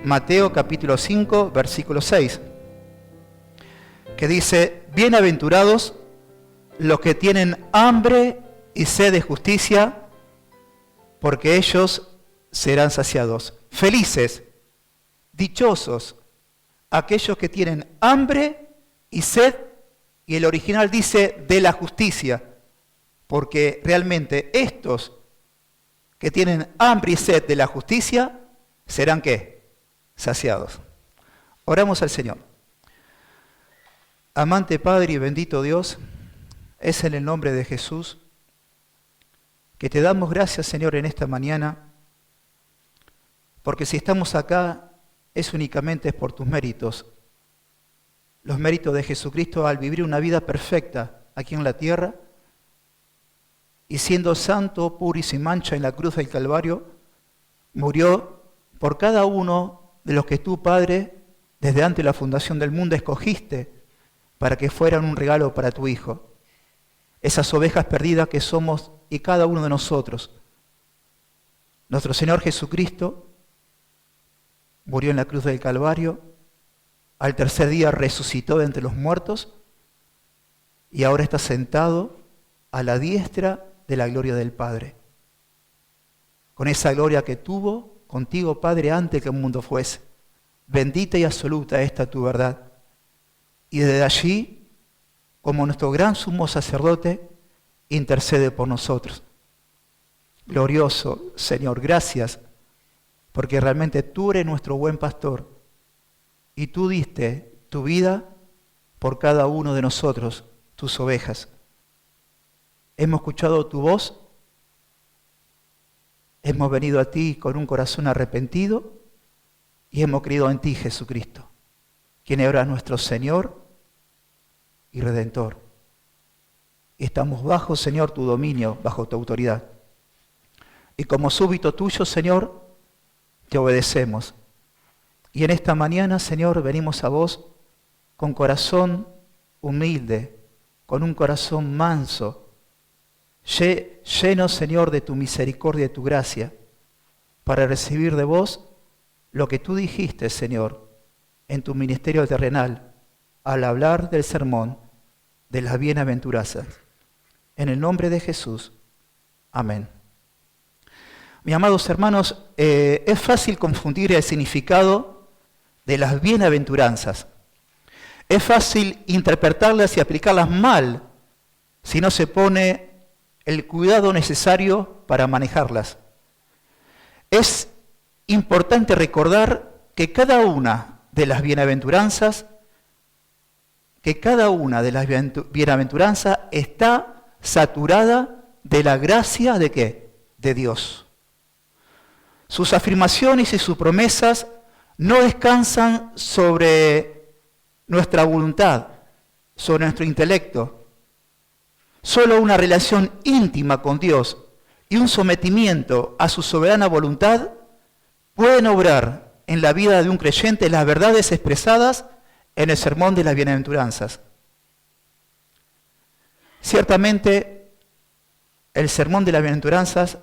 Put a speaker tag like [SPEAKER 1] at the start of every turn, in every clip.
[SPEAKER 1] Mateo capítulo 5, versículo 6, que dice: bienaventurados los que tienen hambre y sed de justicia, porque ellos serán saciados. Felices, dichosos, aquellos que tienen hambre y sed, y el original dice de la justicia, porque realmente estos que tienen hambre y sed de la justicia serán ¿qué? Saciados. Oramos al Señor. Amante Padre y bendito Dios, es en el nombre de Jesús que te damos gracias, Señor, en esta mañana, porque si estamos acá es únicamente por tus méritos, los méritos de Jesucristo al vivir una vida perfecta aquí en la tierra y siendo santo, puro y sin mancha en la cruz del Calvario, murió por cada uno de los que tú, Padre, desde antes de la fundación del mundo escogiste para que fueran un regalo para tu Hijo. Esas ovejas perdidas que somos y cada uno de nosotros. Nuestro Señor Jesucristo murió en la cruz del Calvario, al tercer día resucitó de entre los muertos y ahora está sentado a la diestra de la gloria del Padre. Con esa gloria que tuvo contigo, Padre, antes que el mundo fuese. Bendita y absoluta esta tu verdad. Y desde allí, como nuestro gran sumo sacerdote, intercede por nosotros. Glorioso Señor, gracias, porque realmente tú eres nuestro buen pastor y tú diste tu vida por cada uno de nosotros, tus ovejas. Hemos escuchado tu voz, hemos venido a ti con un corazón arrepentido y hemos creído en ti, Jesucristo, quien era nuestro Señor y Redentor. Y estamos bajo, Señor, tu dominio, bajo tu autoridad. Y como súbdito tuyo, Señor, te obedecemos. Y en esta mañana, Señor, venimos a vos con corazón humilde, con un corazón manso, lleno, Señor, de tu misericordia y de tu gracia, para recibir de vos lo que tú dijiste, Señor, en tu ministerio terrenal, al hablar del sermón de las bienaventuranzas. En el nombre de Jesús. Amén. Mis amados hermanos, es fácil confundir el significado de las bienaventuranzas. Es fácil interpretarlas y aplicarlas mal si no se pone el cuidado necesario para manejarlas. Es importante recordar que cada una de las bienaventuranzas está saturada de la gracia ¿de qué? De Dios. Sus afirmaciones y sus promesas no descansan sobre nuestra voluntad, sobre nuestro intelecto. Solo una relación íntima con Dios y un sometimiento a su soberana voluntad pueden obrar en la vida de un creyente las verdades expresadas en el sermón de las bienaventuranzas. Ciertamente, el sermón de las bienaventuranzas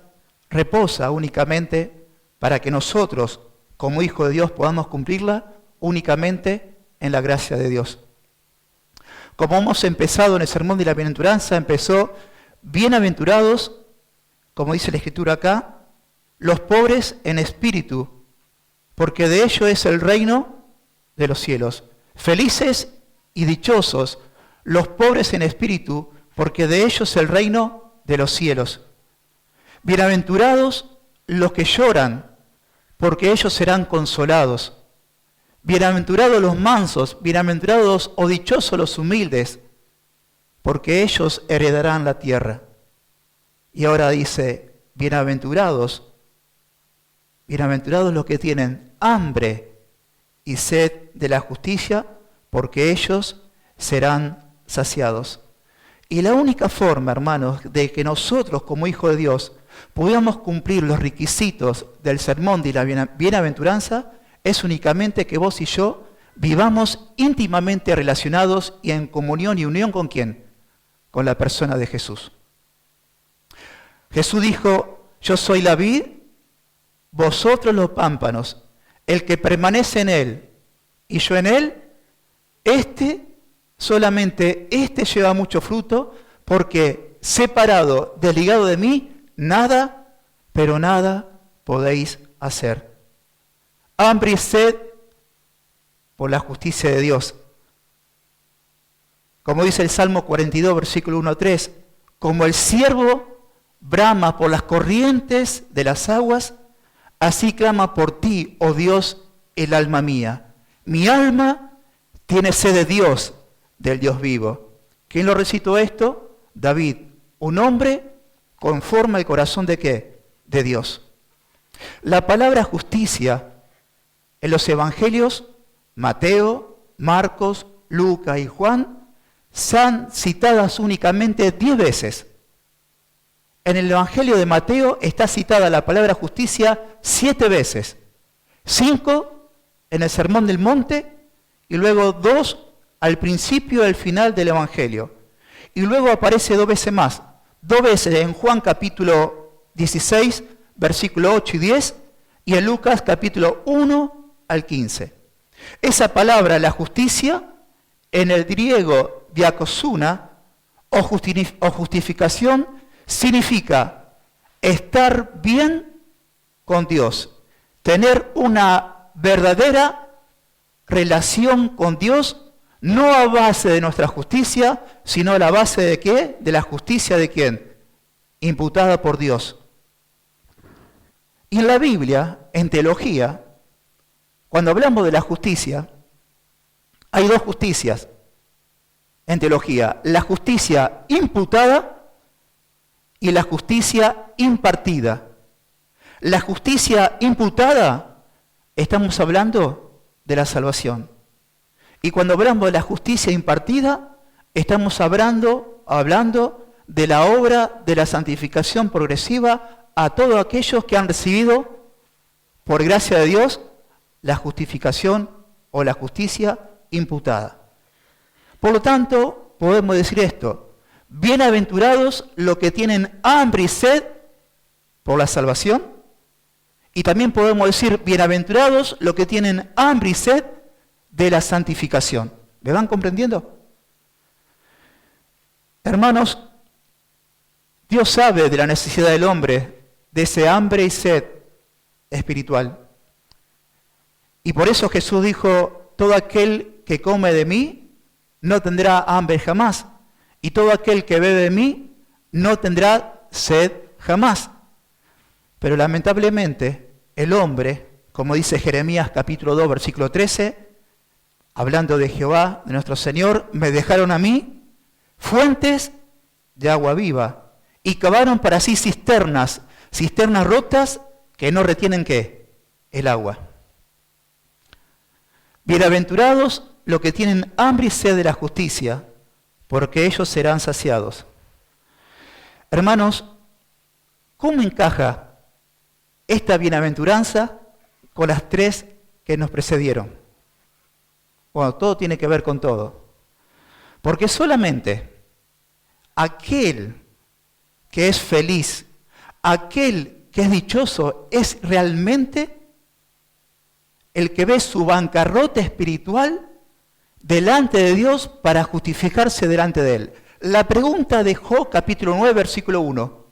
[SPEAKER 1] reposa únicamente para que nosotros, como hijos de Dios, podamos cumplirla únicamente en la gracia de Dios. Como hemos empezado en el sermón de la bienaventuranza, empezó: bienaventurados, como dice la Escritura acá, los pobres en espíritu, porque de ellos es el reino de los cielos. Felices y dichosos los pobres en espíritu, porque de ellos es el reino de los cielos. Bienaventurados los que lloran, porque ellos serán consolados. Bienaventurados los mansos, bienaventurados o dichosos los humildes, porque ellos heredarán la tierra. Y ahora dice: bienaventurados los que tienen hambre y sed de la justicia, porque ellos serán saciados. Y la única forma, hermanos, de que nosotros como hijos de Dios podamos cumplir los requisitos del sermón de la bienaventuranza es únicamente que vos y yo vivamos íntimamente relacionados y en comunión y unión ¿con quién? Con la persona de Jesús. Jesús dijo: yo soy la vid, vosotros los pámpanos. el que permanece en él y yo en él, solamente este lleva mucho fruto, porque separado, desligado de mí, nada, pero nada podéis hacer. Hambre y sed por la justicia de Dios. Como dice el Salmo 42, versículo 1 a 3, como el ciervo brama por las corrientes de las aguas, así clama por ti, oh Dios, el alma mía. Mi alma tiene sed de Dios, del Dios vivo. ¿Quién lo recitó esto? David, un hombre conforme al corazón ¿de qué? De Dios. La palabra justicia en los evangelios, Mateo, Marcos, Lucas y Juan, son citadas únicamente 10 veces. En el evangelio de Mateo está citada la palabra justicia 7 veces. 5 en el Sermón del Monte y luego 2 al principio y al final del evangelio. Y luego aparece 2 veces más. 2 veces en Juan capítulo 16, versículo 8 y 10, y en Lucas capítulo 1 al 15. Esa palabra, la justicia, en el griego diakosuna, o justificación, significa estar bien con Dios, tener una verdadera relación con Dios, no a base de nuestra justicia, sino a la base de ¿qué? De la justicia de ¿quién? Imputada por Dios. Y en la Biblia, en teología, cuando hablamos de la justicia, hay 2 justicias en teología. La justicia imputada y la justicia impartida. La justicia imputada, estamos hablando de la salvación. Y cuando hablamos de la justicia impartida, estamos hablando de la obra de la santificación progresiva a todos aquellos que han recibido, por gracia de Dios, la justificación o la justicia imputada. Por lo tanto, podemos decir esto: bienaventurados los que tienen hambre y sed por la salvación, y también podemos decir bienaventurados los que tienen hambre y sed de la santificación. ¿Me van comprendiendo? Hermanos, Dios sabe de la necesidad del hombre, de ese hambre y sed espiritual. Y por eso Jesús dijo: todo aquel que come de mí no tendrá hambre jamás, y todo aquel que bebe de mí no tendrá sed jamás. Pero lamentablemente el hombre, como dice Jeremías capítulo 2, versículo 13, hablando de Jehová, de nuestro Señor, me dejaron a mí fuentes de agua viva, y cavaron para sí cisternas rotas que no retienen ¿qué? El agua. Bienaventurados los que tienen hambre y sed de la justicia, porque ellos serán saciados. Hermanos, ¿cómo encaja esta bienaventuranza con las 3 que nos precedieron? Bueno, todo tiene que ver con todo. Porque solamente aquel que es feliz, aquel que es dichoso, es realmente el que ve su bancarrota espiritual delante de Dios para justificarse delante de Él. La pregunta de Job, capítulo 9, versículo 1.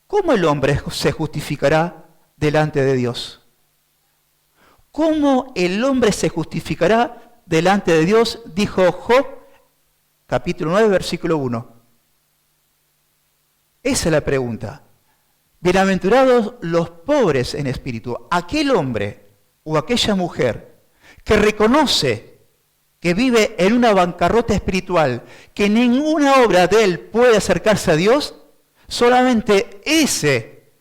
[SPEAKER 1] ¿Cómo el hombre se justificará delante de Dios? ¿Cómo el hombre se justificará delante de Dios? Dijo Job, capítulo 9, versículo 1. Esa es la pregunta. Bienaventurados los pobres en espíritu. Aquel hombre o aquella mujer que reconoce que vive en una bancarrota espiritual, que ninguna obra de él puede acercarse a Dios, solamente ese,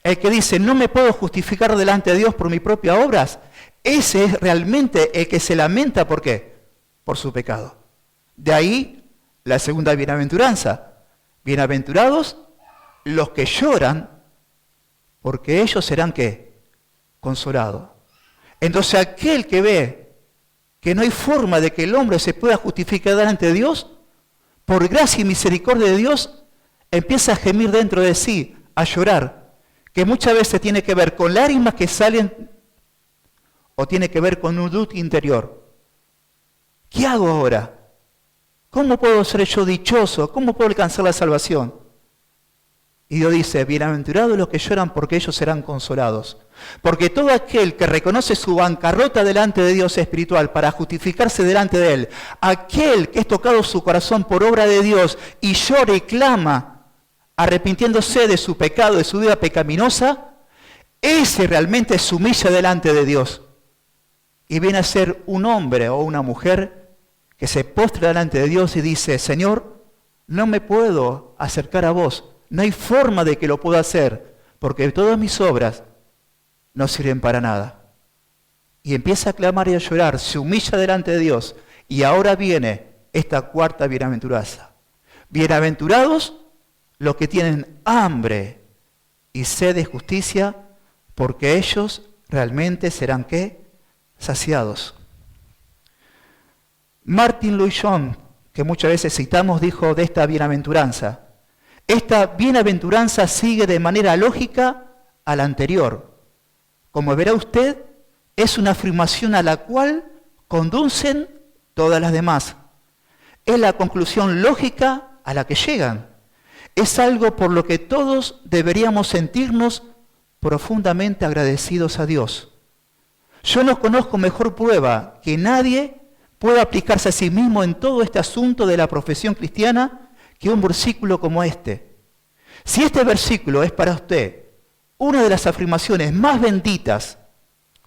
[SPEAKER 1] el que dice no me puedo justificar delante de Dios por mis propias obras, ese es realmente el que se lamenta. ¿Por qué? Por su pecado. De ahí la segunda bienaventuranza. Bienaventurados los que lloran, porque ellos serán ¿qué? Consolados. Entonces aquel que ve que no hay forma de que el hombre se pueda justificar delante de Dios, por gracia y misericordia de Dios, empieza a gemir dentro de sí, a llorar, que muchas veces tiene que ver con lágrimas que salen o tiene que ver con un luto interior. ¿Qué hago ahora? ¿Cómo puedo ser yo dichoso? ¿Cómo puedo alcanzar la salvación? Y Dios dice, bienaventurados los que lloran porque ellos serán consolados. Porque todo aquel que reconoce su bancarrota delante de Dios espiritual para justificarse delante de Él, aquel que es tocado su corazón por obra de Dios y llora y clama, arrepintiéndose de su pecado, de su vida pecaminosa, ese realmente se humilla delante de Dios. Y viene a ser un hombre o una mujer que se postra delante de Dios y dice, Señor, no me puedo acercar a vos. No hay forma de que lo pueda hacer, porque todas mis obras no sirven para nada. Y empieza a clamar y a llorar, se humilla delante de Dios. Y ahora viene esta cuarta bienaventuranza. Bienaventurados los que tienen hambre y sed de justicia, porque ellos realmente serán, ¿qué? Saciados. Martin Lloyd-Jones, que muchas veces citamos, dijo de esta bienaventuranza, esta bienaventuranza sigue de manera lógica a la anterior. Como verá usted, es una afirmación a la cual conducen todas las demás. Es la conclusión lógica a la que llegan. Es algo por lo que todos deberíamos sentirnos profundamente agradecidos a Dios. Yo no conozco mejor prueba que nadie pueda aplicarse a sí mismo en todo este asunto de la profesión cristiana que un versículo como este. Si este versículo es para usted una de las afirmaciones más benditas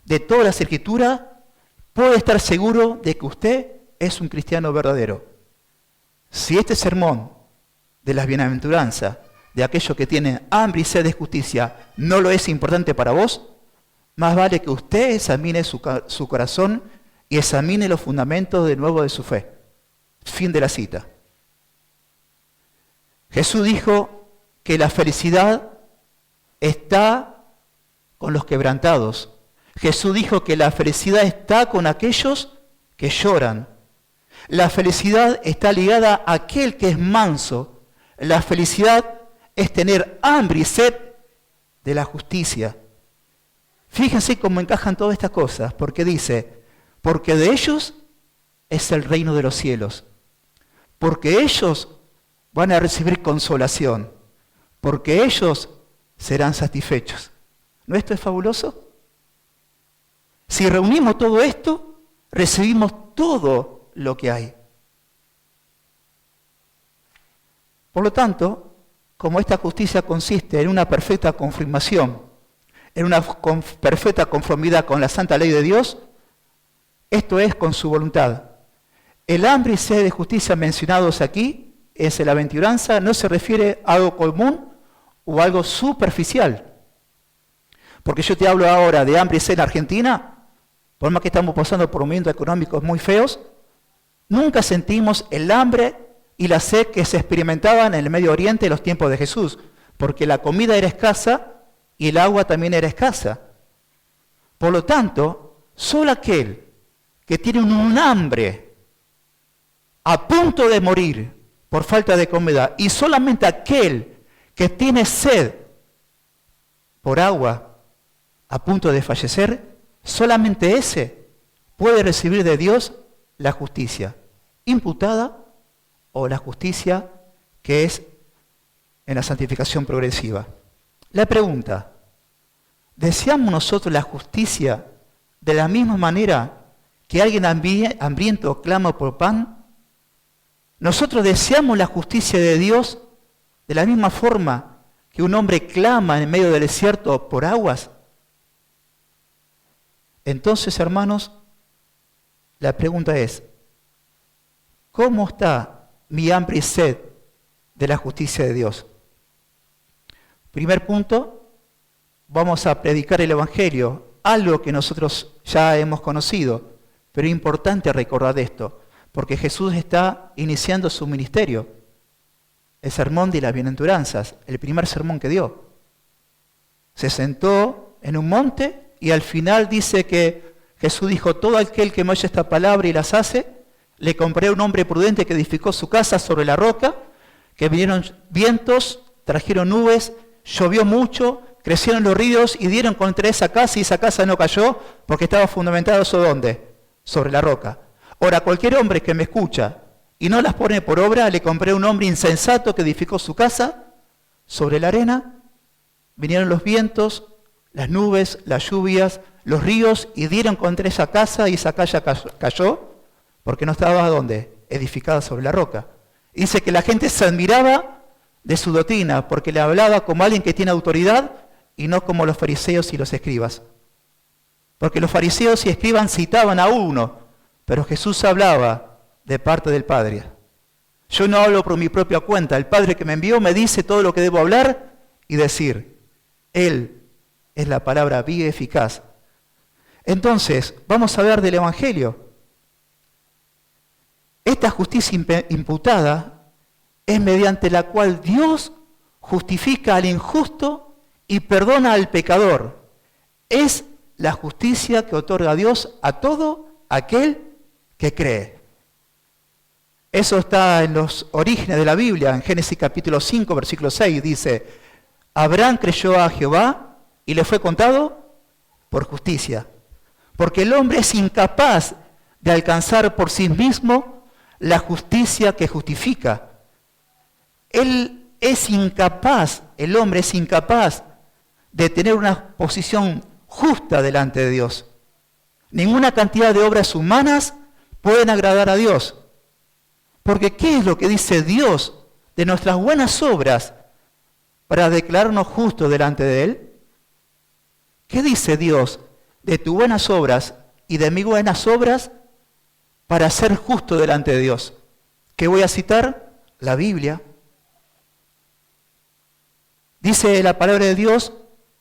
[SPEAKER 1] de toda la Escritura, puede estar seguro de que usted es un cristiano verdadero. Si este sermón de las bienaventuranzas, de aquellos que tienen hambre y sed de justicia, no lo es importante para vos, más vale que usted examine su corazón y examine los fundamentos de nuevo de su fe. Fin de la cita. Jesús dijo que la felicidad está con los quebrantados. Jesús dijo que la felicidad está con aquellos que lloran. La felicidad está ligada a aquel que es manso. La felicidad es tener hambre y sed de la justicia. Fíjense cómo encajan todas estas cosas, porque dice, porque de ellos es el reino de los cielos, porque ellos van a recibir consolación, porque ellos serán satisfechos. ¿No esto es fabuloso? Si reunimos todo esto, recibimos todo lo que hay. Por lo tanto, como esta justicia consiste en una perfecta confirmación, en una perfecta conformidad con la santa ley de Dios, esto es con su voluntad. El hambre y sed de justicia mencionados aquí, en la bienaventuranza, no se refiere a algo común o algo superficial. Porque yo te hablo ahora de hambre y sed en Argentina, por más que estamos pasando por momentos económicos muy feos, nunca sentimos el hambre y la sed que se experimentaban en el Medio Oriente en los tiempos de Jesús, porque la comida era escasa y el agua también era escasa. Por lo tanto, solo aquel que tiene un hambre a punto de morir por falta de comida, y solamente aquel que tiene sed por agua a punto de fallecer, solamente ese puede recibir de Dios la justicia imputada o la justicia que es en la santificación progresiva. La pregunta, ¿deseamos nosotros la justicia de la misma manera que alguien hambriento clama por pan? ¿Nosotros deseamos la justicia de Dios de la misma forma que un hombre clama en medio del desierto por aguas? Entonces, hermanos, la pregunta es, ¿cómo está mi hambre y sed de la justicia de Dios? Primer punto, vamos a predicar el Evangelio, algo que nosotros ya hemos conocido, pero es importante recordar esto, porque Jesús está iniciando su ministerio, el sermón de las bienaventuranzas, el primer sermón que dio. Se sentó en un monte y al final dice que Jesús dijo, todo aquel que me oye esta palabra y las hace, le comparé a un hombre prudente que edificó su casa sobre la roca, que vinieron vientos, trajeron nubes, llovió mucho crecieron los ríos y dieron contra esa casa y esa casa no cayó porque estaba fundamentada ¿sobre dónde? Sobre la roca. Ahora, cualquier hombre que me escucha y no las pone por obra, le compré a un hombre insensato que edificó su casa sobre la arena. Vinieron los vientos, las nubes, las lluvias, los ríos y dieron contra esa casa y esa casa cayó porque no estaba ¿dónde? Edificada sobre la roca. Dice que la gente se admiraba de su doctrina, porque le hablaba como alguien que tiene autoridad y no como los fariseos y los escribas. Porque los fariseos y escribas citaban a uno, pero Jesús hablaba de parte del Padre. Yo no hablo por mi propia cuenta, el Padre que me envió me dice todo lo que debo hablar y decir. Él es la palabra viva y eficaz. Entonces, vamos a hablar del Evangelio. Esta justicia imputada es mediante la cual Dios justifica al injusto y perdona al pecador. Es la justicia que otorga Dios a todo aquel que cree. Eso está en los orígenes de la Biblia, en Génesis capítulo 5, versículo 6, dice, Abraham creyó a Jehová y le fue contado por justicia. Porque el hombre es incapaz de alcanzar por sí mismo la justicia que justifica. Él es incapaz, el hombre es incapaz de tener una posición justa delante de Dios. Ninguna cantidad de obras humanas pueden agradar a Dios. Porque ¿qué es lo que dice Dios de nuestras buenas obras para declararnos justos delante de Él? ¿Qué dice Dios de tus buenas obras y de mis buenas obras para ser justo delante de Dios? ¿Qué voy a citar? La Biblia. Dice la palabra de Dios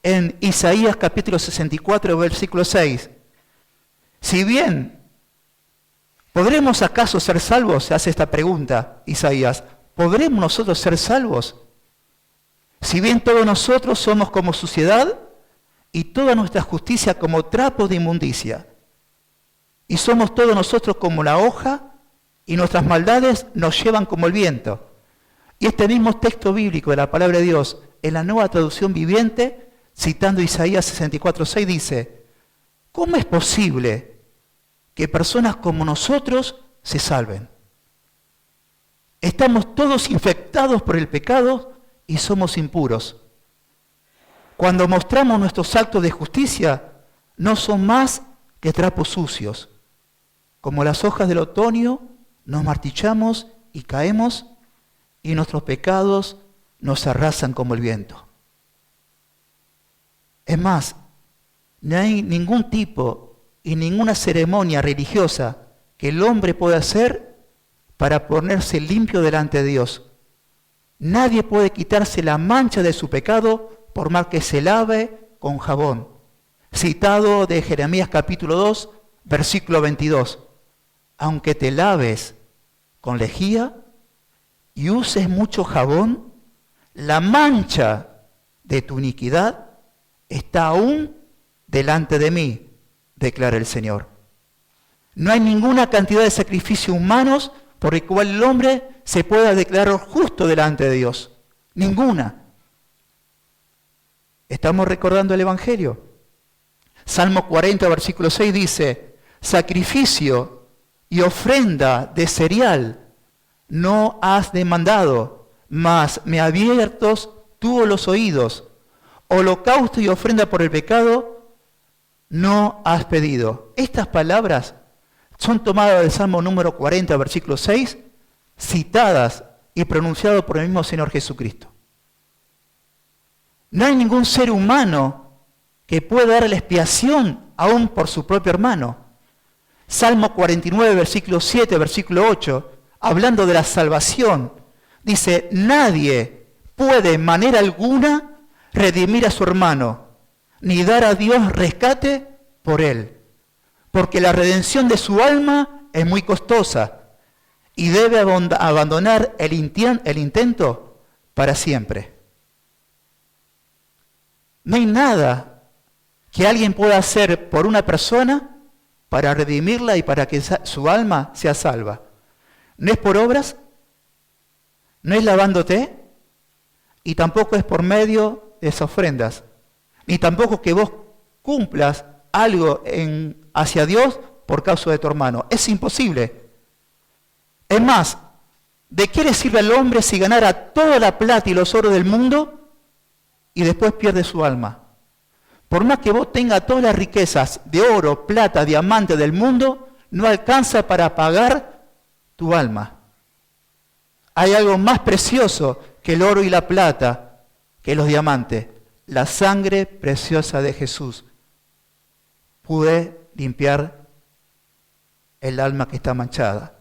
[SPEAKER 1] en Isaías capítulo 64, versículo 6. Si bien, ¿podremos acaso ser salvos? Se hace esta pregunta Isaías. ¿Podremos nosotros ser salvos? Si bien todos nosotros somos como suciedad y toda nuestra justicia como trapos de inmundicia. Y somos todos nosotros como la hoja y nuestras maldades nos llevan como el viento. Y este mismo texto bíblico de la palabra de Dios, en la Nueva Traducción Viviente, citando Isaías 64:6, dice, ¿cómo es posible que personas como nosotros se salven? Estamos todos infectados por el pecado y somos impuros. Cuando mostramos nuestros actos de justicia, no son más que trapos sucios. Como las hojas del otoño, nos martillamos y caemos, y nuestros pecados nos arrasan como el viento. Es más, no hay ningún tipo y ninguna ceremonia religiosa que el hombre pueda hacer para ponerse limpio delante de Dios. Nadie puede quitarse la mancha de su pecado por más que se lave con jabón. Citado de Jeremías capítulo 2, versículo 22. Aunque te laves con lejía y uses mucho jabón, la mancha de tu iniquidad está aún delante de mí, declara el Señor. No hay ninguna cantidad de sacrificios humanos por el cual el hombre se pueda declarar justo delante de Dios. Ninguna. ¿Estamos recordando el Evangelio? Salmo 40, versículo 6 dice, sacrificio y ofrenda de cereal no has demandado, mas me abiertos tú los oídos. Holocausto y ofrenda por el pecado no has pedido. Estas palabras son tomadas del Salmo número 40, versículo 6, citadas y pronunciadas por el mismo Señor Jesucristo. No hay ningún ser humano que pueda dar la expiación aún por su propio hermano. Salmo 49, versículo 7, versículo 8, hablando de la salvación, dice, nadie puede en manera alguna redimir a su hermano, ni dar a Dios rescate por él, porque la redención de su alma es muy costosa y debe abandonar el intento para siempre. No hay nada que alguien pueda hacer por una persona para redimirla y para que su alma sea salva. No es por obras, no es lavándote y tampoco es por medio de esas ofrendas. ni tampoco que vos cumplas algo hacia Dios por causa de tu hermano. Es imposible. Es más, ¿de qué le sirve al hombre si ganara toda la plata y los oros del mundo y después pierde su alma? Por más que vos tengas todas las riquezas de oro, plata, diamante del mundo, no alcanza para pagar tu alma. Hay algo más precioso que el oro y la plata, que los diamantes. La sangre preciosa de Jesús. Pude limpiar el alma que está manchada.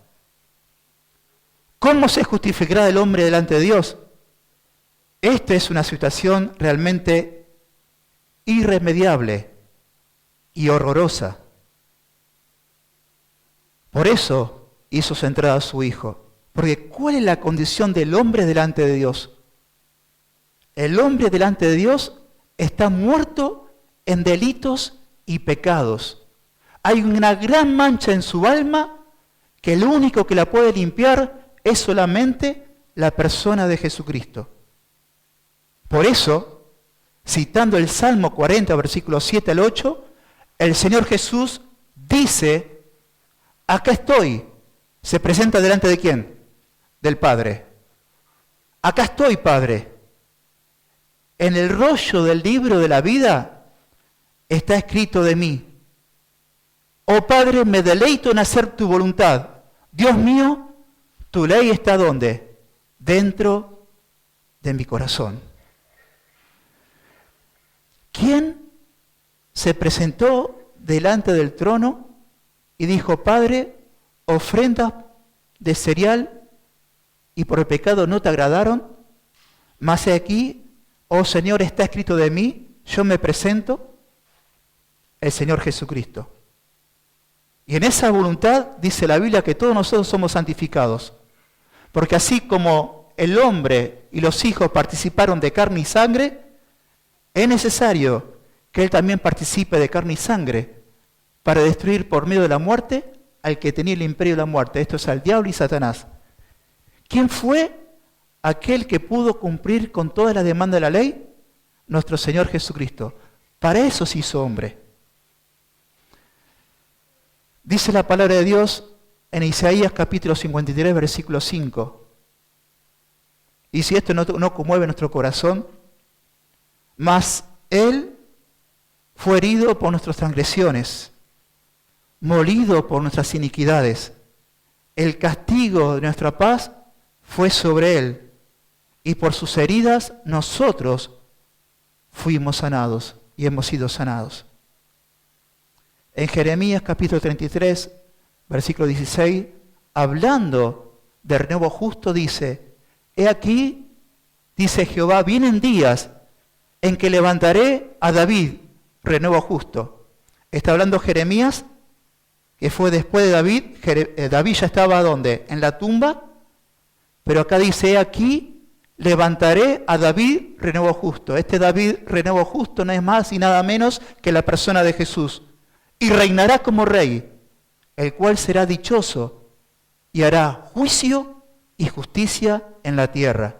[SPEAKER 1] ¿Cómo se justificará el hombre delante de Dios? Esta es una situación realmente irremediable y horrorosa. Por eso hizo su entrada a su Hijo. Porque ¿cuál es la condición del hombre delante de Dios? El hombre delante de Dios está muerto en delitos y pecados. Hay una gran mancha en su alma que el único que la puede limpiar es solamente la persona de Jesucristo. Por eso, citando el Salmo 40, versículos 7 al 8, el Señor Jesús dice, acá estoy. ¿Se presenta delante de quién? Del Padre. Acá estoy, Padre. En el rollo del libro de la vida está escrito de mí. Oh Padre, me deleito en hacer tu voluntad. Dios mío, tu ley está ¿dónde? Dentro de mi corazón. ¿Quién se presentó delante del trono y dijo, Padre, ofrendas de cereal y por el pecado no te agradaron? Mas aquí, oh Señor, está escrito de mí, yo me presento, el Señor Jesucristo. Y en esa voluntad dice la Biblia que todos nosotros somos santificados. Porque así como el hombre y los hijos participaron de carne y sangre, es necesario que Él también participe de carne y sangre para destruir por medio de la muerte al que tenía el imperio de la muerte. Esto es al diablo y Satanás. ¿Quién fue aquel que pudo cumplir con toda la demanda de la ley? Nuestro Señor Jesucristo. Para eso se hizo hombre. Dice la palabra de Dios en Isaías capítulo 53, versículo 5. Y si esto no conmueve nuestro corazón, mas Él fue herido por nuestras transgresiones, molido por nuestras iniquidades. El castigo de nuestra paz fue sobre Él, y por sus heridas nosotros fuimos sanados y hemos sido sanados. En Jeremías capítulo 33, versículo 16, hablando de renuevo justo, dice, he aquí, dice Jehová, vienen días en que levantaré a David, renuevo justo. Está hablando Jeremías, que fue después de David. David ya estaba ¿dónde? En la tumba. Pero acá dice, he aquí, levantaré a David, renuevo justo. Este David, renuevo justo, no es más y nada menos que la persona de Jesús. Y reinará como rey, el cual será dichoso y hará juicio y justicia en la tierra.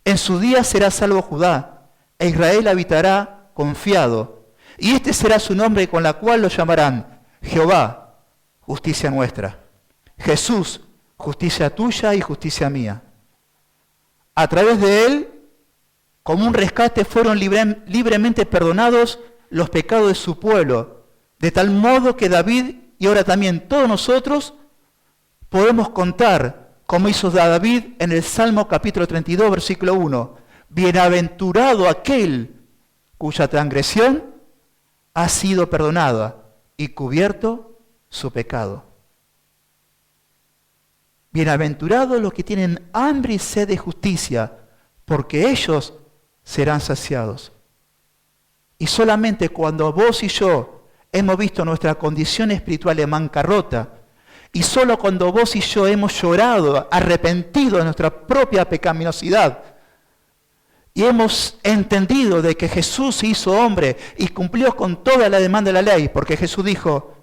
[SPEAKER 1] En su día será salvo Judá, e Israel habitará confiado. Y este será su nombre con la cual lo llamarán Jehová, justicia nuestra. Jesús, justicia tuya y justicia mía. A través de Él, como un rescate, fueron libremente perdonados los pecados de su pueblo, de tal modo que David, y ahora también todos nosotros, podemos contar, como hizo David en el Salmo capítulo 32, versículo 1, bienaventurado aquel cuya transgresión ha sido perdonada y cubierto su pecado. Bienaventurados los que tienen hambre y sed de justicia, porque ellos serán saciados. Y solamente cuando vos y yo hemos visto nuestra condición espiritual de bancarrota, y solo cuando vos y yo hemos llorado, arrepentido de nuestra propia pecaminosidad, y hemos entendido de que Jesús se hizo hombre y cumplió con toda la demanda de la ley, porque Jesús dijo,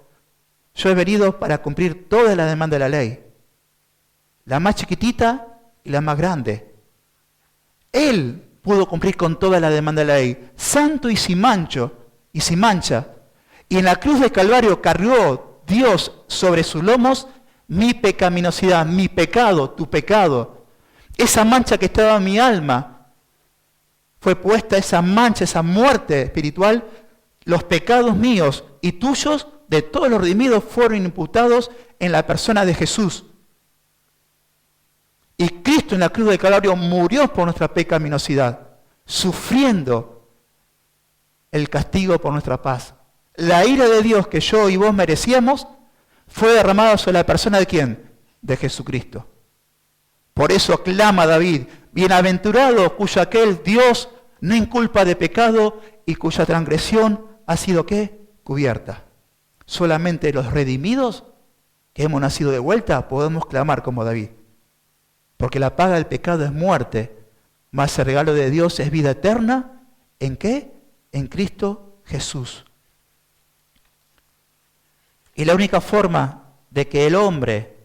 [SPEAKER 1] yo he venido para cumplir toda la demanda de la ley, la más chiquitita y la más grande. Él pudo cumplir con toda la demanda de la ley, santo y sin mancha. Y en la cruz del Calvario cargó Dios sobre sus lomos mi pecaminosidad, mi pecado, tu pecado. Esa mancha que estaba en mi alma, fue puesta esa mancha, esa muerte espiritual, los pecados míos y tuyos de todos los redimidos fueron imputados en la persona de Jesús. Y Cristo en la cruz del Calvario murió por nuestra pecaminosidad, sufriendo el castigo por nuestra paz. La ira de Dios que yo y vos merecíamos fue derramada sobre la persona de ¿quién? De Jesucristo. Por eso clama David, bienaventurado cuyo aquel Dios no inculpa de pecado y cuya transgresión ha sido ¿qué? Cubierta. Solamente los redimidos que hemos nacido de vuelta podemos clamar como David. Porque la paga del pecado es muerte, mas el regalo de Dios es vida eterna. ¿En qué? En Cristo Jesús. Y la única forma de que el hombre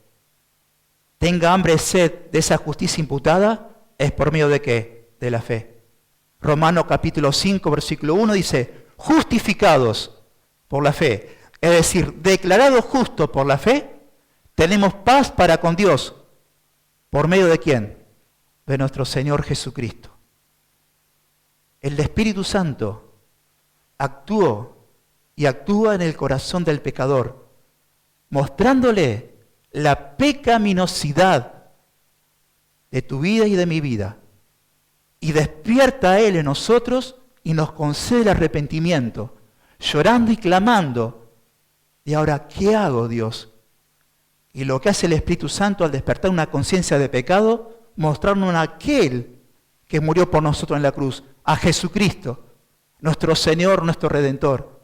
[SPEAKER 1] tenga hambre y sed de esa justicia imputada es por medio de ¿qué? De la fe. Romanos capítulo 5, versículo 1 dice, justificados por la fe, es decir, declarados justos por la fe, tenemos paz para con Dios. ¿Por medio de quién? De nuestro Señor Jesucristo. El Espíritu Santo actuó y actúa en el corazón del pecador, mostrándole la pecaminosidad de tu vida y de mi vida. Y despierta a Él en nosotros y nos concede el arrepentimiento, llorando y clamando. Y ahora, ¿qué hago, Dios? Y lo que hace el Espíritu Santo al despertar una conciencia de pecado, mostrarnos a aquel que murió por nosotros en la cruz, a Jesucristo, nuestro Señor, nuestro Redentor.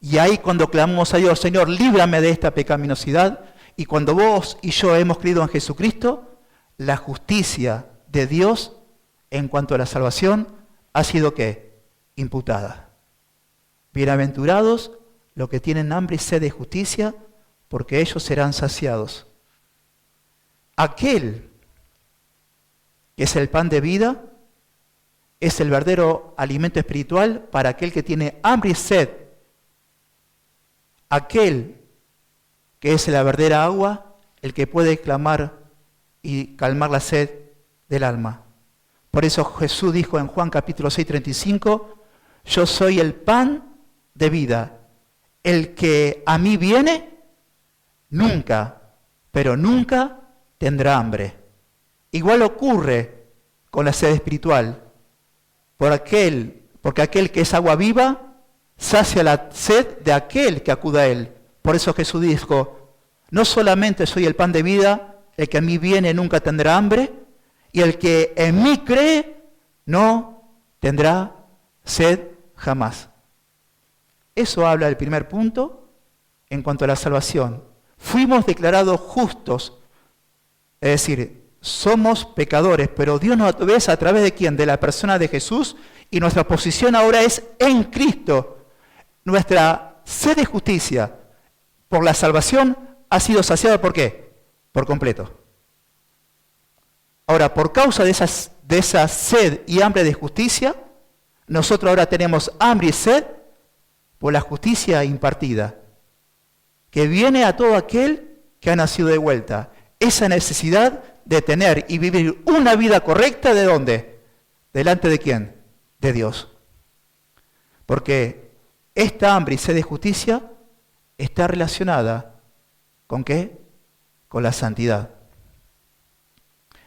[SPEAKER 1] Y ahí cuando clamamos a Dios, Señor, líbrame de esta pecaminosidad, y cuando vos y yo hemos creído en Jesucristo, la justicia de Dios en cuanto a la salvación ha sido ¿qué? Imputada. Bienaventurados los que tienen hambre y sed de justicia, porque ellos serán saciados. Aquel que es el pan de vida, es el verdadero alimento espiritual para aquel que tiene hambre y sed. Aquel que es la verdadera agua, el que puede clamar y calmar la sed del alma. Por eso Jesús dijo en Juan capítulo 6, 35, yo soy el pan de vida. El que a mí viene, nunca, pero nunca tendrá hambre. Igual ocurre con la sed espiritual. Porque aquel que es agua viva, sacia la sed de aquel que acuda a él. Por eso Jesús dijo, no solamente soy el pan de vida, el que a mí viene nunca tendrá hambre, y el que en mí cree no tendrá sed jamás. Eso habla del primer punto en cuanto a la salvación. Fuimos declarados justos, es decir, somos pecadores, pero Dios nos ve a través de ¿quién? De la persona de Jesús, y nuestra posición ahora es en Cristo. Nuestra sed de justicia por la salvación ha sido saciada ¿por qué? Por completo. Ahora, por causa de esa sed y hambre de justicia, nosotros ahora tenemos hambre y sed por la justicia impartida, que viene a todo aquel que ha nacido de vuelta. Esa necesidad de tener y vivir una vida correcta, ¿de dónde? ¿Delante de quién? De Dios. Porque esta hambre y sed de justicia está relacionada ¿con qué? Con la santidad.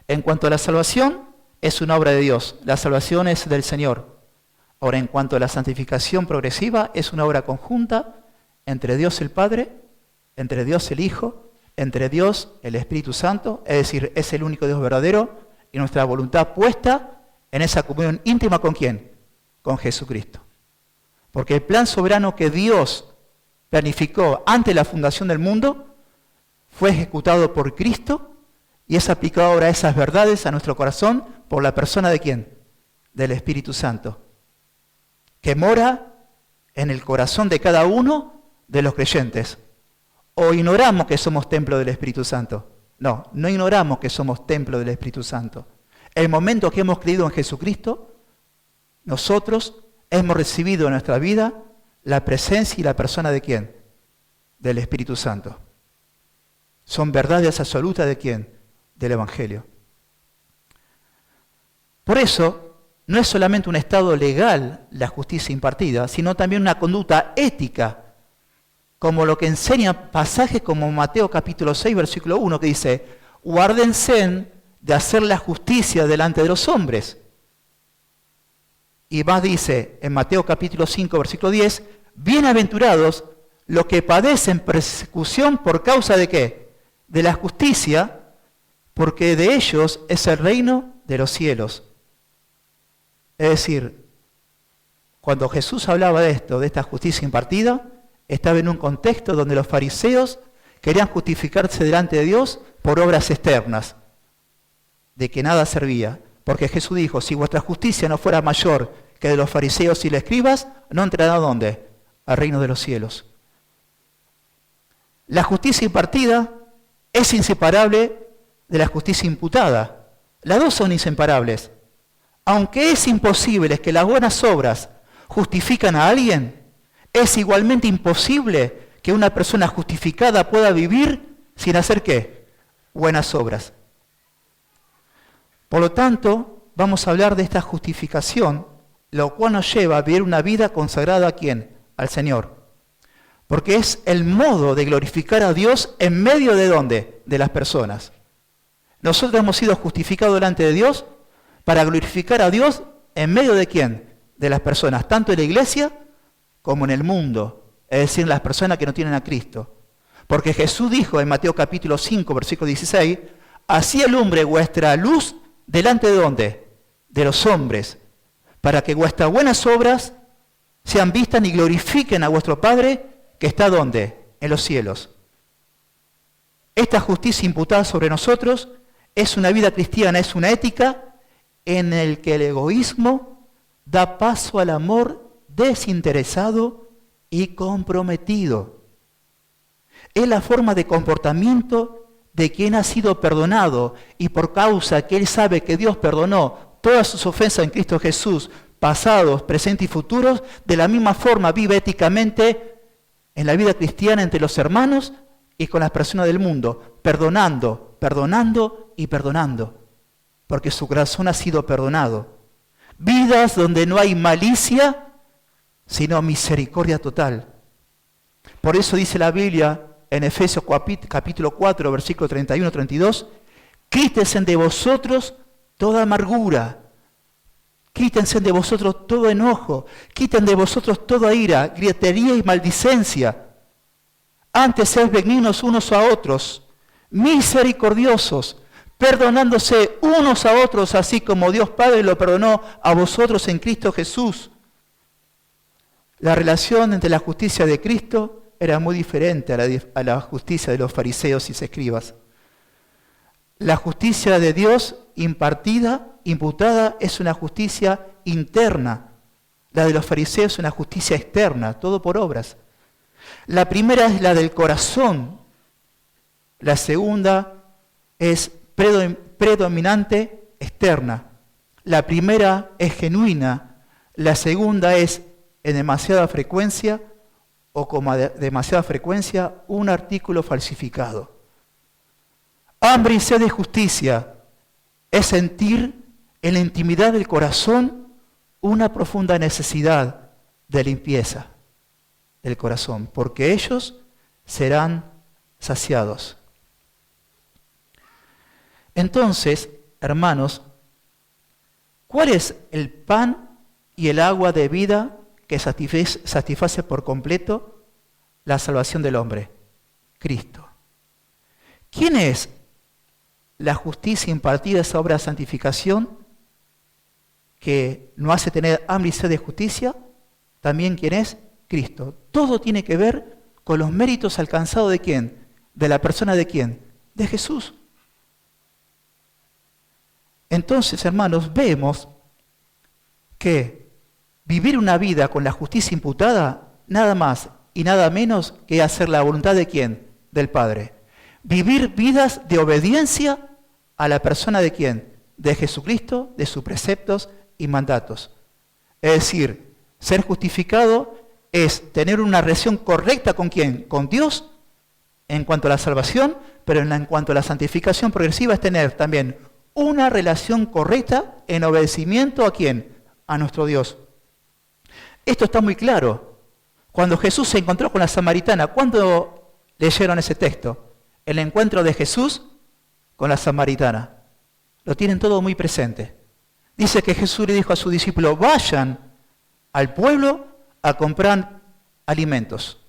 [SPEAKER 1] En cuanto a la salvación, es una obra de Dios. La salvación es del Señor. Ahora, en cuanto a la santificación progresiva, es una obra conjunta entre Dios el Padre, entre Dios el Hijo, entre Dios el Espíritu Santo, es decir, es el único Dios verdadero, y nuestra voluntad puesta en esa comunión íntima ¿con quién? Con Jesucristo. Porque el plan soberano que Dios planificó antes de la fundación del mundo fue ejecutado por Cristo y es aplicado ahora esas verdades a nuestro corazón por la persona ¿de quién? Del Espíritu Santo, que mora en el corazón de cada uno de los creyentes. ¿O ignoramos que somos templo del Espíritu Santo? No, no ignoramos que somos templo del Espíritu Santo. El momento que hemos creído en Jesucristo, nosotros hemos recibido en nuestra vida la presencia y la persona ¿de quién? Del Espíritu Santo. Son verdades absolutas ¿de quién? Del Evangelio. Por eso, no es solamente un estado legal la justicia impartida, sino también una conducta ética, como lo que enseña pasajes como Mateo capítulo 6, versículo 1, que dice, guárdense de hacer la justicia delante de los hombres. Y más dice en Mateo capítulo 5, versículo 10, bienaventurados los que padecen persecución por causa de ¿qué? De la justicia, porque de ellos es el reino de los cielos. Es decir, cuando Jesús hablaba de esto, de esta justicia impartida, estaba en un contexto donde los fariseos querían justificarse delante de Dios por obras externas, de que nada servía. Porque Jesús dijo, si vuestra justicia no fuera mayor que de los fariseos y los escribas, no entrará ¿a dónde? Al reino de los cielos. La justicia impartida es inseparable de la justicia imputada. Las dos son inseparables. Aunque es imposible que las buenas obras justifican a alguien, es igualmente imposible que una persona justificada pueda vivir sin hacer ¿qué? Buenas obras. Por lo tanto, vamos a hablar de esta justificación, lo cual nos lleva a vivir una vida consagrada ¿a quién? Al Señor. Porque es el modo de glorificar a Dios en medio de ¿dónde? De las personas. Nosotros hemos sido justificados delante de Dios para glorificar a Dios en medio de ¿quién? De las personas, tanto en la iglesia como en el mundo, es decir, en las personas que no tienen a Cristo. Porque Jesús dijo en Mateo capítulo 5, versículo 16, así alumbre vuestra luz delante de ¿dónde? De los hombres, para que vuestras buenas obras sean vistas y glorifiquen a vuestro Padre que está ¿dónde? En los cielos. Esta justicia imputada sobre nosotros es una vida cristiana, es una ética en el que el egoísmo da paso al amor desinteresado y comprometido. Es la forma de comportamiento de quien ha sido perdonado y por causa que él sabe que Dios perdonó todas sus ofensas en Cristo Jesús, pasados, presentes y futuros, de la misma forma vive éticamente en la vida cristiana entre los hermanos y con las personas del mundo, perdonando, perdonando y perdonando, porque su corazón ha sido perdonado. Vidas donde no hay malicia, sino misericordia total. Por eso dice la Biblia en Efesios capítulo 4, versículo 31-32, quítense de vosotros toda amargura, quítense de vosotros todo enojo, quiten de vosotros toda ira, gritería y maldicencia. Antes sed benignos unos a otros, misericordiosos, perdonándose unos a otros, así como Dios Padre lo perdonó a vosotros en Cristo Jesús. La relación entre la justicia de Cristo era muy diferente a la justicia de los fariseos y escribas. La justicia de Dios imputada, es una justicia interna. La de los fariseos es una justicia externa, todo por obras. La primera es la del corazón. La segunda es predominante externa. La primera es genuina. La segunda es en demasiada frecuencia o como demasiada frecuencia un artículo falsificado. Hambre y sed de justicia es sentir en la intimidad del corazón una profunda necesidad de limpieza del corazón, porque ellos serán saciados. Entonces, hermanos, ¿cuál es el pan y el agua de vida que satisface por completo la salvación del hombre? Cristo. ¿Quién es la justicia impartida, esa obra de santificación que nos hace tener hambre y sed de justicia? También ¿quién es? Cristo. Todo tiene que ver con los méritos alcanzados ¿de quién? ¿De la persona de quién? De Jesús. Entonces, hermanos, vemos que vivir una vida con la justicia imputada, nada más y nada menos que hacer la voluntad de ¿quién? Del Padre. Vivir vidas de obediencia a la persona de ¿quién? De Jesucristo, de sus preceptos y mandatos. Es decir, ser justificado es tener una relación correcta ¿con quién? Con Dios en cuanto a la salvación, pero en cuanto a la santificación progresiva es tener también una relación correcta en obedecimiento ¿a quién? A nuestro Dios. Esto está muy claro. Cuando Jesús se encontró con la samaritana, ¿cuándo leyeron ese texto? El encuentro de Jesús con la samaritana. Lo tienen todo muy presente. Dice que Jesús le dijo a sus discípulos, vayan al pueblo a comprar alimentos.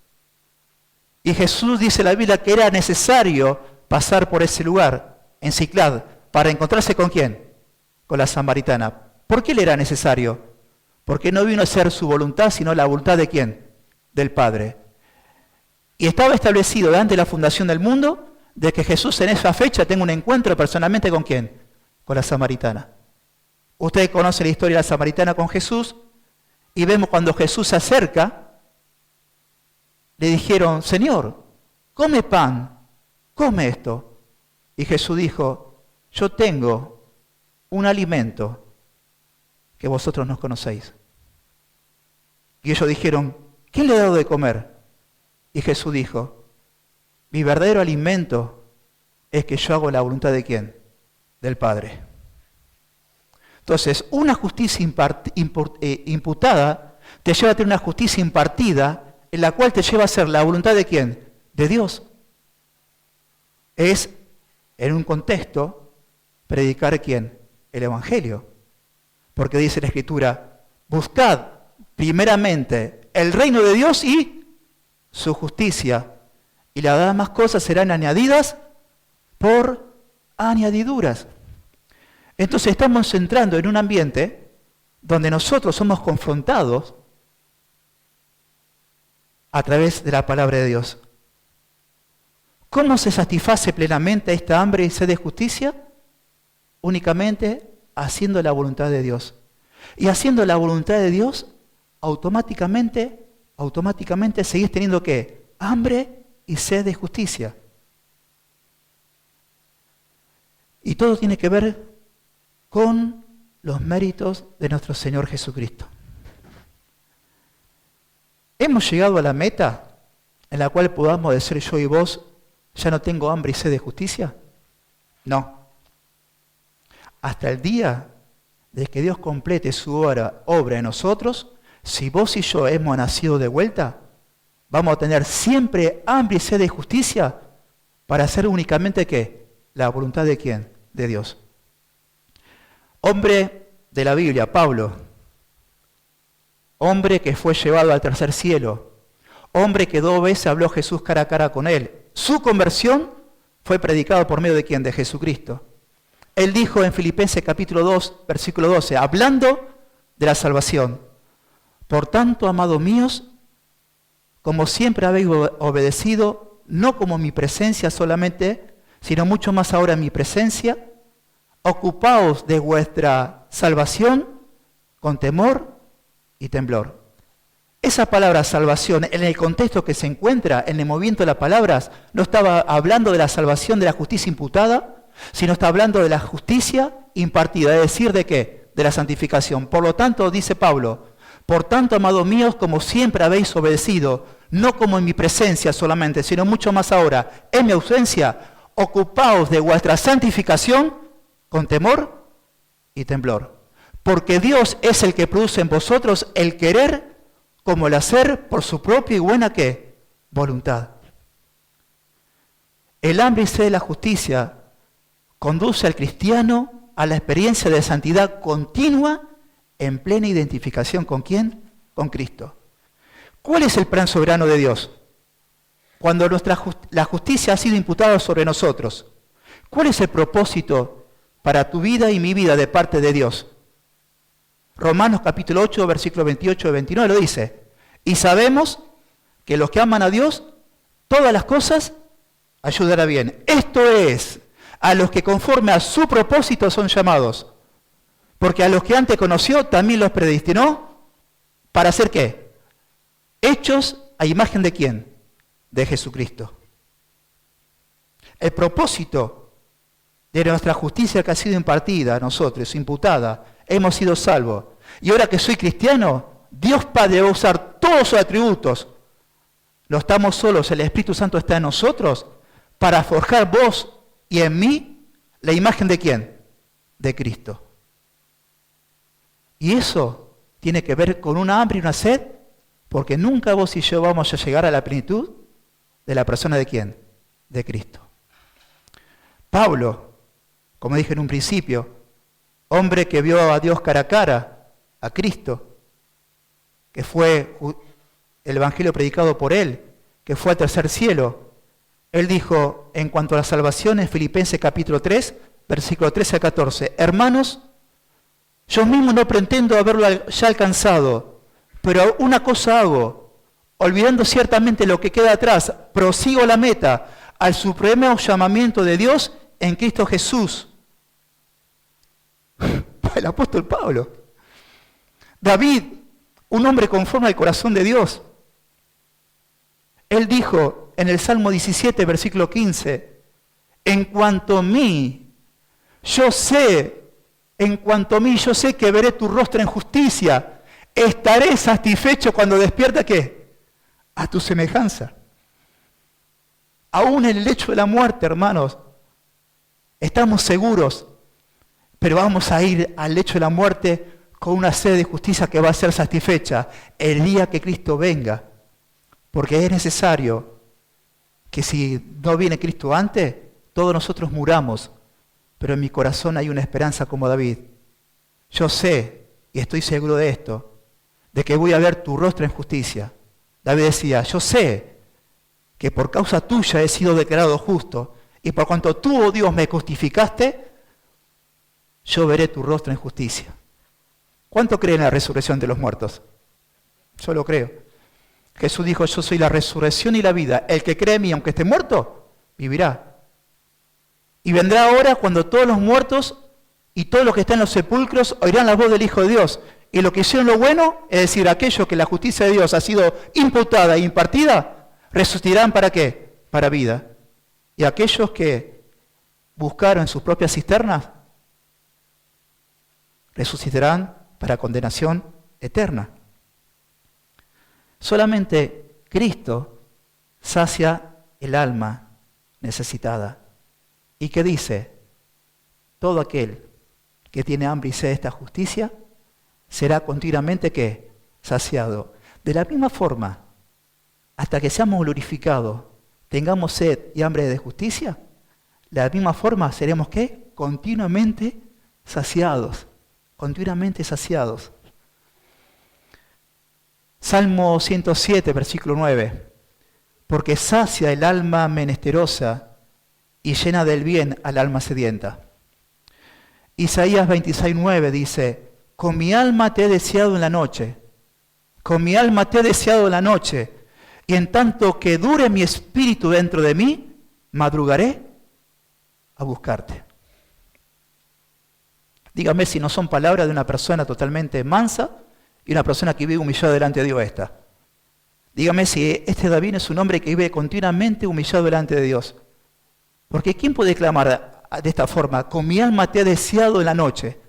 [SPEAKER 1] Y Jesús dice en la Biblia que era necesario pasar por ese lugar, en Ciclad, para encontrarse ¿con quién? Con la samaritana. ¿Por qué le era necesario? Porque no vino a ser su voluntad, sino la voluntad de ¿quién? Del Padre. Y estaba establecido antes de la fundación del mundo de que Jesús en esa fecha tenga un encuentro personalmente ¿con quién? Con la samaritana. Ustedes conocen la historia de la samaritana con Jesús y vemos cuando Jesús se acerca, le dijeron, Señor, come pan, come esto. Y Jesús dijo, yo tengo un alimento que vosotros no conocéis. Y ellos dijeron, ¿quién le ha dado de comer? Y Jesús dijo, mi verdadero alimento es que yo hago la voluntad de ¿quién? Del Padre. Entonces, una justicia imputada te lleva a tener una justicia impartida en la cual te lleva a hacer la voluntad de ¿quién? De Dios. Es, en un contexto, predicar ¿quién? El Evangelio. Porque dice la Escritura, buscad primeramente el reino de Dios y su justicia, y las demás cosas serán añadidas por añadiduras. Entonces estamos entrando en un ambiente donde nosotros somos confrontados a través de la palabra de Dios. ¿Cómo se satisface plenamente esta hambre y sed de justicia? Únicamente haciendo la voluntad de Dios. Y haciendo la voluntad de Dios, automáticamente seguís teniendo ¿qué? Hambre y sed de justicia. Y todo tiene que ver con los méritos de nuestro Señor Jesucristo. ¿Hemos llegado a la meta en la cual podamos decir yo y vos, ya no tengo hambre y sed de justicia? No. Hasta el día de que Dios complete su obra en nosotros, si vos y yo hemos nacido de vuelta, vamos a tener siempre hambre y sed de justicia para hacer únicamente ¿qué? La voluntad de ¿quién? De Dios. Hombre de la Biblia, Pablo, hombre que fue llevado al tercer cielo, hombre que 2 veces habló Jesús cara a cara con él. Su conversión fue predicada por medio de ¿quién? De Jesucristo. Él dijo en Filipenses capítulo 2, versículo 12, hablando de la salvación, por tanto, amados míos, como siempre habéis obedecido, no como mi presencia solamente, sino mucho más ahora en mi presencia, ocupaos de vuestra salvación con temor y temblor. Esa palabra salvación, en el contexto que se encuentra, en el movimiento de las palabras, no estaba hablando de la salvación de la justicia imputada, sino está hablando de la justicia impartida, es decir, ¿de qué? De la santificación. Por lo tanto, dice Pablo, por tanto, amados míos, como siempre habéis obedecido, no como en mi presencia solamente, sino mucho más ahora, en mi ausencia, ocupaos de vuestra santificación con temor y temblor. Porque Dios es el que produce en vosotros el querer como el hacer por su propia y buena ¿qué? Voluntad. El hambre y sed de la justicia conduce al cristiano a la experiencia de santidad continua en plena identificación ¿con quién? Con Cristo. ¿Cuál es el plan soberano de Dios? Cuando la justicia ha sido imputada sobre nosotros, ¿cuál es el propósito para tu vida y mi vida de parte de Dios? Romanos capítulo 8, versículo 28 y 29 lo dice. Y sabemos que los que aman a Dios, todas las cosas ayudarán bien. Esto es, a los que conforme a su propósito son llamados. Porque a los que antes conoció, también los predestinó para hacer ¿qué? Hechos a imagen de ¿quién? De Jesucristo. El propósito de nuestra justicia que ha sido impartida a nosotros, imputada, hemos sido salvos, Y ahora que soy cristiano, Dios Padre va a usar todos sus atributos. No estamos solos, el Espíritu Santo está en nosotros para forjar vos y en mí la imagen de ¿quién? De Cristo. Y eso tiene que ver con una hambre y una sed, porque nunca vos y yo vamos a llegar a la plenitud de la persona de ¿quién? De Cristo. Pablo, como dije en un principio, hombre que vio a Dios cara a cara, a Cristo, que fue el evangelio predicado por él, que fue al tercer cielo. Él dijo, en cuanto a la salvación, en Filipenses capítulo 3, versículo 13 a 14, hermanos, yo mismo no pretendo haberlo ya alcanzado, pero una cosa hago, olvidando ciertamente lo que queda atrás, prosigo la meta, al supremo llamamiento de Dios en Cristo Jesús. El apóstol Pablo. David, un hombre conforme al corazón de Dios. Él dijo en el Salmo 17, versículo 15, en cuanto a mí, yo sé que veré tu rostro en justicia, estaré satisfecho cuando despierta, ¿qué? A tu semejanza. Aún en el lecho de la muerte, hermanos, estamos seguros, pero vamos a ir al lecho de la muerte con una sed de justicia que va a ser satisfecha el día que Cristo venga. Porque es necesario que si no viene Cristo antes, todos nosotros muramos. Pero en mi corazón hay una esperanza como David. Yo sé, y estoy seguro de esto, de que voy a ver tu rostro en justicia. David decía, yo sé que por causa tuya he sido declarado justo, y por cuanto tú, oh Dios, me justificaste, yo veré tu rostro en justicia. ¿Cuánto creen en la resurrección de los muertos? Yo lo creo. Jesús dijo, yo soy la resurrección y la vida. El que cree en mí, aunque esté muerto, vivirá. Y vendrá ahora cuando todos los muertos y todos los que están en los sepulcros oirán la voz del Hijo de Dios. Y los que hicieron lo bueno, es decir, aquellos que la justicia de Dios ha sido imputada e impartida, resucitarán ¿para qué? Para vida. Y aquellos que buscaron en sus propias cisternas, resucitarán para condenación eterna. Solamente Cristo sacia el alma necesitada. ¿Y qué dice? Todo aquel que tiene hambre y sed de esta justicia será continuamente ¿qué? Saciado. De la misma forma, hasta que seamos glorificados, tengamos sed y hambre de justicia, de la misma forma seremos ¿qué? Continuamente saciados. Continuamente saciados. Salmo 107, versículo 9. Porque sacia el alma menesterosa y llena del bien al alma sedienta. Isaías 26, 9 dice, con mi alma te he deseado en la noche, con mi alma te he deseado en la noche, y en tanto que dure mi espíritu dentro de mí, madrugaré a buscarte. Dígame si no son palabras de una persona totalmente mansa y una persona que vive humillada delante de Dios esta. Dígame si este David es un hombre que vive continuamente humillado delante de Dios. Porque ¿quién puede clamar de esta forma? Con mi alma te he deseado en la noche,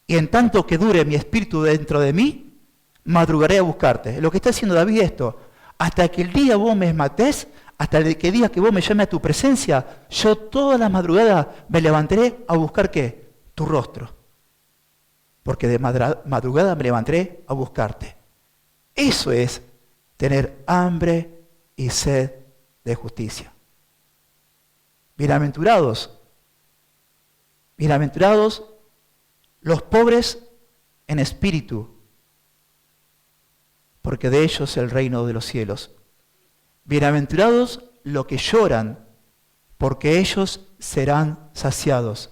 [SPEAKER 1] y en tanto que dure mi espíritu dentro de mí, madrugaré a buscarte. Lo que está haciendo David es esto, hasta que el día vos me matés, hasta el día que vos me llames a tu presencia, yo todas las madrugadas me levantaré a buscar ¿qué? Tu rostro. Porque de madrugada me levantaré a buscarte. Eso es tener hambre y sed de justicia. Bienaventurados los pobres en espíritu, porque de ellos es el reino de los cielos. Bienaventurados los que lloran, porque ellos serán saciados.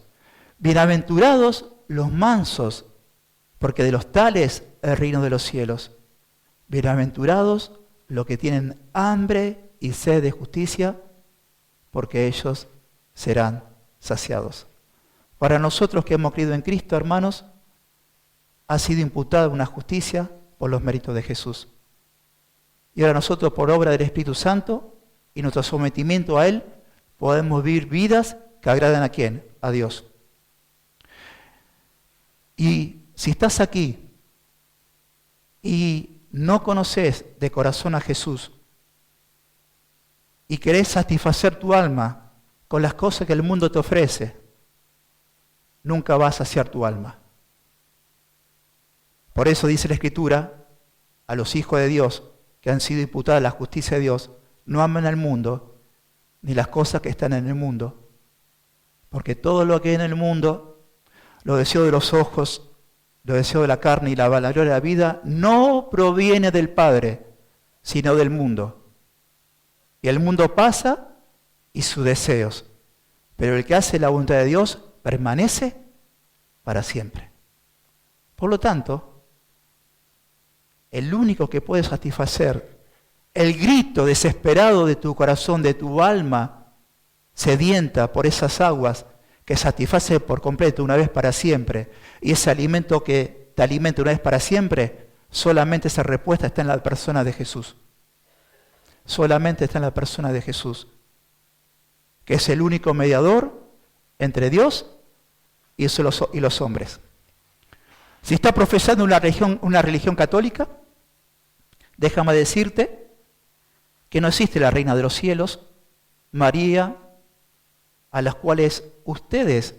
[SPEAKER 1] Bienaventurados los mansos, porque de los tales es el reino de los cielos. Bienaventurados los que tienen hambre y sed de justicia, porque ellos serán saciados. Para nosotros que hemos creído en Cristo, hermanos, ha sido imputada una justicia por los méritos de Jesús. Y ahora nosotros, por obra del Espíritu Santo y nuestro sometimiento a Él, podemos vivir vidas que agradan ¿a quién? A Dios. Y Si estás aquí y no conoces de corazón a Jesús y querés satisfacer tu alma con las cosas que el mundo te ofrece, nunca vas a saciar tu alma. Por eso dice la Escritura, a los hijos de Dios que han sido imputados a la justicia de Dios, no amen al mundo ni las cosas que están en el mundo, porque todo lo que hay en el mundo, los deseos de los ojos, los deseos de la carne y la vanagloria de la vida, no proviene del Padre, sino del mundo. Y el mundo pasa y sus deseos, pero el que hace la voluntad de Dios permanece para siempre. Por lo tanto, el único que puede satisfacer el grito desesperado de tu corazón, de tu alma sedienta por esas aguas que satisface por completo una vez para siempre, y ese alimento que te alimenta una vez para siempre, solamente esa respuesta está en la persona de Jesús. Solamente está en la persona de Jesús, que es el único mediador entre Dios y los hombres. Si estás profesando una religión católica, déjame decirte que no existe la Reina de los Cielos, María, a las cuales ustedes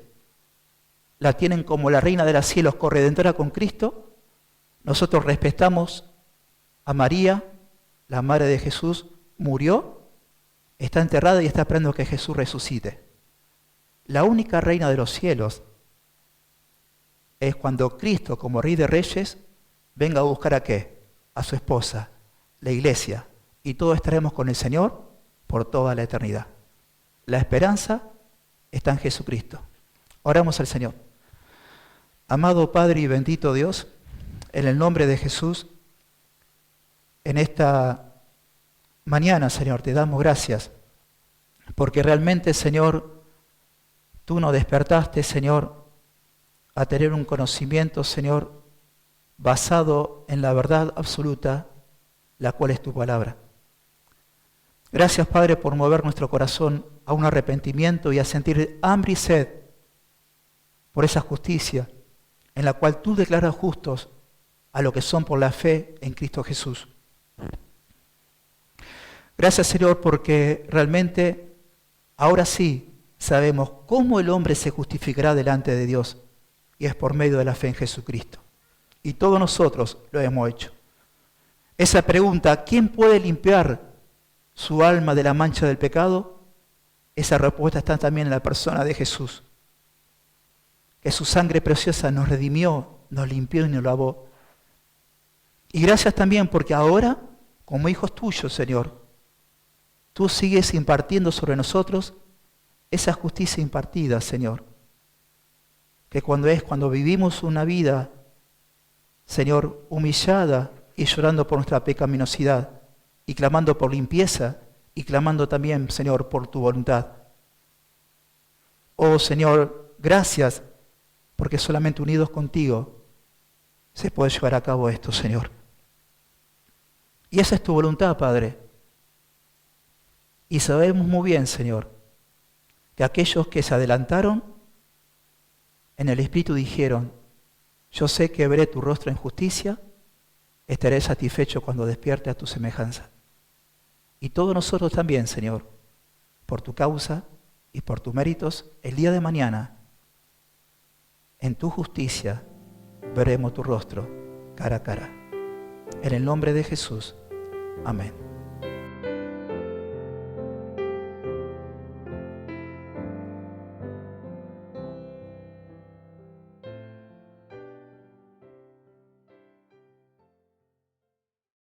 [SPEAKER 1] la tienen como la Reina de los Cielos, corredentora con Cristo. Nosotros respetamos a María, la Madre de Jesús, murió, está enterrada y está esperando que Jesús resucite. La única Reina de los Cielos es cuando Cristo, como Rey de Reyes, venga a buscar ¿a qué? A su esposa, la Iglesia. Y todos estaremos con el Señor por toda la eternidad. La esperanza está en Jesucristo. Oramos al Señor. Amado Padre y bendito Dios, en el nombre de Jesús, en esta mañana, Señor, te damos gracias, porque realmente, Señor, tú nos despertaste, Señor, a tener un conocimiento, Señor, basado en la verdad absoluta, la cual es tu palabra. Gracias, Padre, por mover nuestro corazón a un arrepentimiento y a sentir hambre y sed por esa justicia en la cual tú declaras justos a los que son por la fe en Cristo Jesús. Gracias, Señor, porque realmente ahora sí sabemos cómo el hombre se justificará delante de Dios, y es por medio de la fe en Jesucristo. Y todos nosotros lo hemos hecho. Esa pregunta, ¿quién puede limpiar su alma de la mancha del pecado? Esa respuesta está también en la persona de Jesús, que su sangre preciosa nos redimió, nos limpió y nos lavó. Y gracias también porque ahora, como hijos tuyos, Señor, tú sigues impartiendo sobre nosotros esa justicia impartida, Señor, que cuando vivimos una vida, Señor, humillada y llorando por nuestra pecaminosidad, y clamando por limpieza, y clamando también, Señor, por tu voluntad. Oh, Señor, gracias, porque solamente unidos contigo se puede llevar a cabo esto, Señor. Y esa es tu voluntad, Padre. Y sabemos muy bien, Señor, que aquellos que se adelantaron en el Espíritu dijeron, yo sé que veré tu rostro en justicia, estaré satisfecho cuando despierte a tu semejanza. Y todos nosotros también, Señor, por tu causa y por tus méritos, el día de mañana, en tu justicia, veremos tu rostro cara a cara. En el nombre de Jesús. Amén.